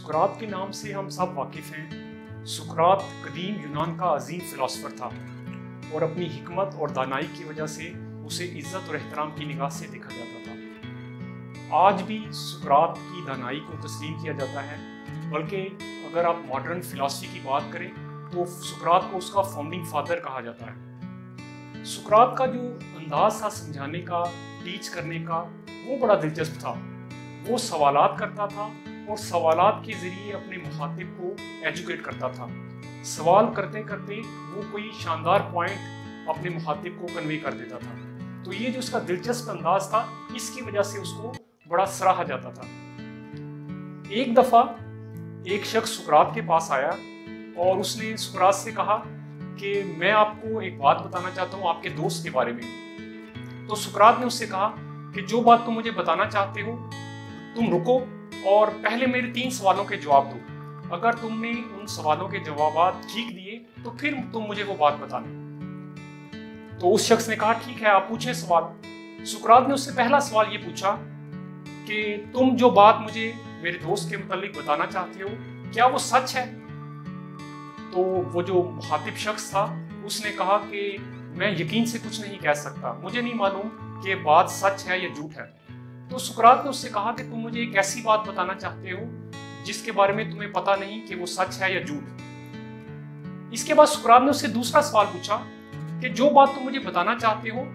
सुकरात के नाम से हम सब वाकिफ हैं। सुकरात कदीम यूनान का अजीम फिलोसफर था और अपनी हिकमत और दानाई की वजह से उसे इज्जत और एहतराम की निगाह से देखा जाता था। आज भी सुकरात की दानाई को तस्लीम किया जाता है, बल्कि अगर आप मॉडर्न फिलॉसफी की बात करें तो सुकरात को उसका फाउंडिंग फादर कहा जाता है। सुकरात का जो अंदाज था समझाने का, टीच करने का, वो बड़ा दिलचस्प था। वो सवालात करता था और सवालात के जरिए अपने मुखातिब को एजुकेट करता था। सवाल करते करते वो कोई शानदार पॉइंट अपने मुखातिब को कन्वे कर देता था। तो ये जो उसका दिलचस्प अंदाज था, इसकी वजह से उसको बड़ा सराहा जाता था। एक दफा एक शख्स सुकरात के पास आया और उसने सुकरात से कहा कि मैं आपको एक बात बताना चाहता हूँ आपके दोस्त के बारे में। तो सुकरात ने उससे कहा कि जो बात तुम मुझे बताना चाहते हो तुम रुको और पहले मेरे 3 सवालों के जवाब दो। अगर तुमने उन सवालों के जवाब ठीक दिए तो फिर तुम मुझे वो बात बताना। तो उस शख्स ने कहा ठीक है, आप पूछें सवाल। सुकरात ने उससे पहला सवाल ये पूछा कि तुम जो बात मुझे मेरे दोस्त के मुतालिक बताना चाहते हो क्या वो सच है? तो वो जो मुखातिब शख्स था उसने कहा कि मैं यकीन से कुछ नहीं कह सकता, मुझे नहीं मालूम कि बात सच है या झूठ है। तो सुकरात ने उससे कहा कि तुम मुझे एक ऐसी बात बताना चाहते हो जिसके बारे में तुम्हें पता नहीं कि वो सच है या झूठ। इसके बाद सुकरात ने उससे दूसरा सवाल पूछा कि जो बात तुम मुझे बताना चाहते हो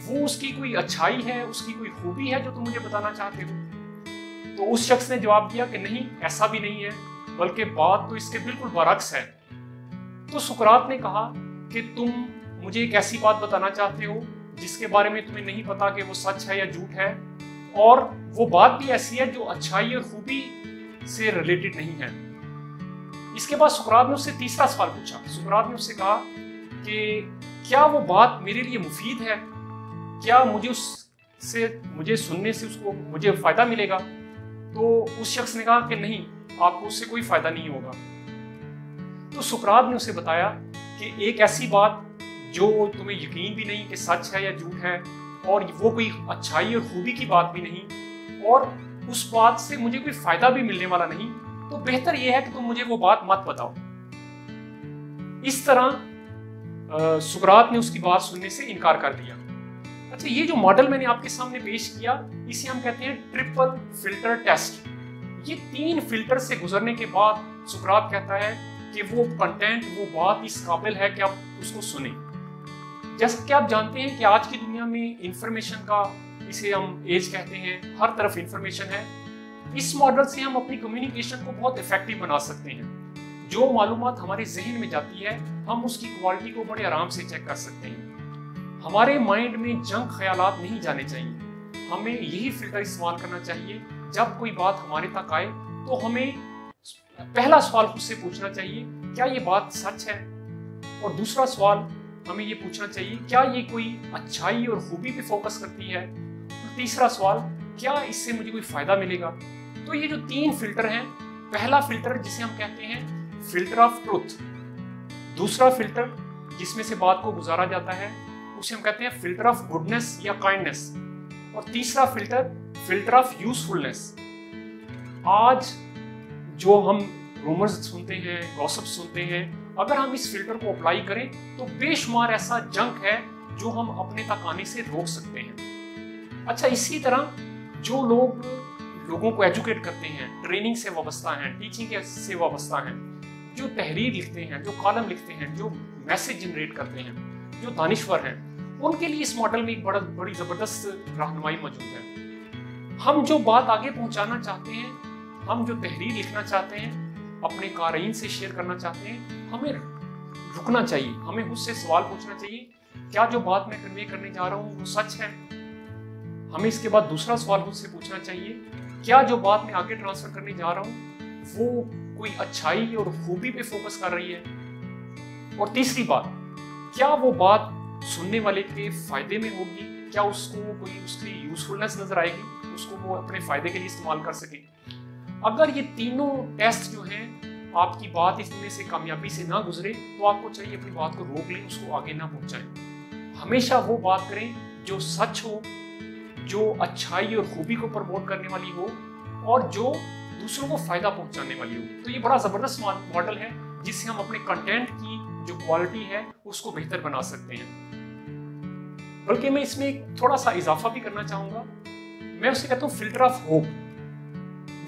वो उसकी कोई अच्छाई है, उसकी कोई खूबी है जो तुम मुझे बताना चाहते हो? तो उस शख्स ने जवाब दिया कि नहीं, ऐसा भी नहीं है, बल्कि बात तो इसके बिल्कुल बरअक्स है। तो सुकरात ने कहा कि तुम मुझे एक ऐसी बात बताना चाहते हो जिसके बारे में तुम्हें नहीं पता कि वो सच है या झूठ है, और वो बात भी ऐसी है जो अच्छाई और खूबी से रिलेटेड नहीं है। इसके बाद सुकरात ने उससे तीसरा सवाल पूछा। सुकरात ने उससे कहा कि क्या वो बात मेरे लिए मुफीद है, क्या मुझे सुनने से उसको मुझे फायदा मिलेगा? तो उस शख्स ने कहा कि नहीं, आपको उससे कोई फायदा नहीं होगा। तो सुकरात ने उसे बताया कि एक ऐसी बात जो तुम्हें यकीन भी नहीं कि सच है या झूठ है, और वो कोई अच्छाई और खूबी की बात भी नहीं, और उस बात से मुझे कोई फायदा भी मिलने वाला नहीं, तो बेहतर यह है कि तुम मुझे वो बात मत बताओ। इस तरह सुकरात ने उसकी बात सुनने से इनकार कर दिया। अच्छा, ये जो मॉडल मैंने आपके सामने पेश किया इसे हम कहते हैं ट्रिपल फिल्टर टेस्ट। ये 3 फिल्टर से गुजरने के बाद सुकरात कहता है कि वो कंटेंट, वो बात इस काबिल है कि आप उसको सुने। जैसा कि आप जानते हैं कि आज की दुनिया में इंफॉर्मेशन का, इसे हम एज कहते हैं, हर तरफ इंफॉर्मेशन है। इस मॉडल से हम अपनी कम्युनिकेशन को बहुत इफेक्टिव बना सकते हैं। जो मालूमात हमारे जहन में जाती है हम उसकी क्वालिटी को बड़े आराम से चेक कर सकते हैं। हमारे माइंड में जंक ख्यालात नहीं जाने चाहिए। हमें यही फिल्टर इस्तेमाल करना चाहिए। जब कोई बात हमारे तक आए तो हमें पहला सवाल खुद से पूछना चाहिए, क्या ये बात सच है? और दूसरा सवाल हमें ये पूछना चाहिए, क्या ये कोई अच्छाई और खूबी पे फोकस करती है? और तीसरा सवाल, क्या इससे मुझे कोई फायदा मिलेगा? तो ये जो 3 फिल्टर हैं, पहला फिल्टर जिसे हम कहते हैं फिल्टर ऑफ ट्रुथ, दूसरा फिल्टर जिसमें से बात को गुजारा जाता है उसे हम कहते हैं फिल्टर ऑफ गुडनेस या काइंडनेस, और तीसरा फिल्टर ऑफ यूजफुलनेस। आज जो हम रूमर्स सुनते हैं, गॉसिप सुनते हैं, अगर हम इस फिल्टर को अप्लाई करें तो बेशुमार ऐसा जंक है जो हम अपने तक आने से रोक सकते हैं। अच्छा, इसी तरह जो लोगों को एजुकेट करते हैं, ट्रेनिंग से वाबस्ता हैं, टीचिंग से वाबस्ता हैं, जो तहरीर लिखते हैं, जो कॉलम लिखते हैं, जो मैसेज जनरेट करते हैं, जो दानिश्वर हैं, उनके लिए इस मॉडल में एक बड़ी जबरदस्त रहनुमाई मौजूद है। हम जो बात आगे पहुंचाना चाहते हैं, हम जो तहरीर लिखना चाहते हैं, अपने क़ारीन से शेयर करना चाहते हैं, हमें रुकना चाहिए, हमें उससे सवाल पूछना चाहिए, क्या जो बात मैं कन्वे करने जा रहा हूँ वो सच है? हमें इसके बाद दूसरा सवाल उससे पूछना चाहिए, क्या जो बात मैं आगे ट्रांसफर करने जा रहा हूँ वो कोई अच्छाई और खूबी पे फोकस कर रही है? और तीसरी बात, क्या वो बात सुनने वाले के फायदे में होगी? क्या उसको कोई उसकी यूजफुलनेस नजर आएगी, उसको वो अपने फायदे के लिए इस्तेमाल कर सके? अगर ये तीनों टेस्ट जो हैं आपकी बात इसमें से कामयाबी से ना गुजरे तो आपको चाहिए अपनी बात को रोक लें, उसको आगे ना पहुंचाएं। हमेशा वो बात करें जो सच हो, जो अच्छाई और खूबी को प्रमोट करने वाली हो, और जो दूसरों को फायदा पहुंचाने वाली हो। तो ये बड़ा जबरदस्त मॉडल है जिससे हम अपने कंटेंट की जो क्वालिटी है उसको बेहतर बना सकते हैं। बल्कि मैं इसमें एक थोड़ा सा इजाफा भी करना चाहूंगा। मैं उसे कहता हूँ फिल्टर ऑफ होप।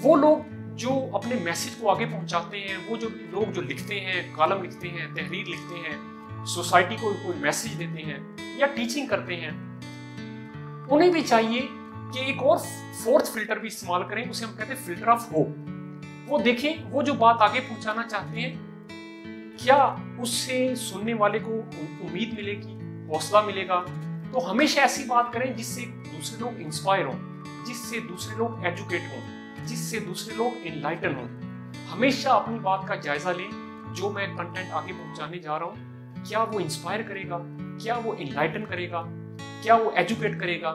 वो लोग जो अपने मैसेज को आगे पहुंचाते हैं, वो जो लोग जो लिखते हैं, कॉलम लिखते हैं, तहरीर लिखते हैं, सोसाइटी को कोई मैसेज देते हैं या टीचिंग करते हैं, उन्हें भी चाहिए कि एक और फोर्थ फिल्टर भी इस्तेमाल करें। उसे हम कहते हैं फिल्टर ऑफ होप। वो देखें वो जो बात आगे पहुंचाना चाहते हैं, क्या उससे सुनने वाले को उम्मीद मिलेगी, हौसला मिलेगा। तो हमेशा ऐसी बात करें जिससे दूसरे लोग इंस्पायर हों, जिससे दूसरे लोग एजुकेट हों, जिससे दूसरे लोग एनलाइटन हों। हमेशा अपनी बात का जायजा लें, जो मैं कंटेंट आगे पहुंचाने जा रहा हूं, क्या वो इंस्पायर करेगा, क्या वो एनलाइटन करेगा, क्या वो एजुकेट करेगा।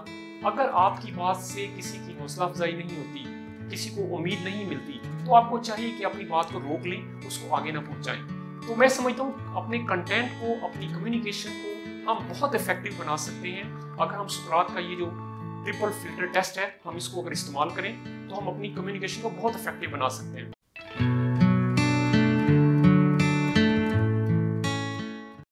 अगर आपकी बात से किसी की हौसला अफजाई नहीं होती, किसी को उम्मीद नहीं मिलती, तो आपको चाहिए कि अपनी बात को रोक लें, उसको आगे ना पहुंचाएं। तो मैं समझता हूँ अपने कंटेंट को, अपनी कम्युनिकेशन को हम बहुत इफेक्टिव बना सकते हैं अगर हम सुकरात का ये जो ट्रिपल फिल्टर टेस्ट है, हम इसको अगर इस्तेमाल करें तो हम अपनी कम्युनिकेशन को बहुत इफेक्टिव बना सकते हैं।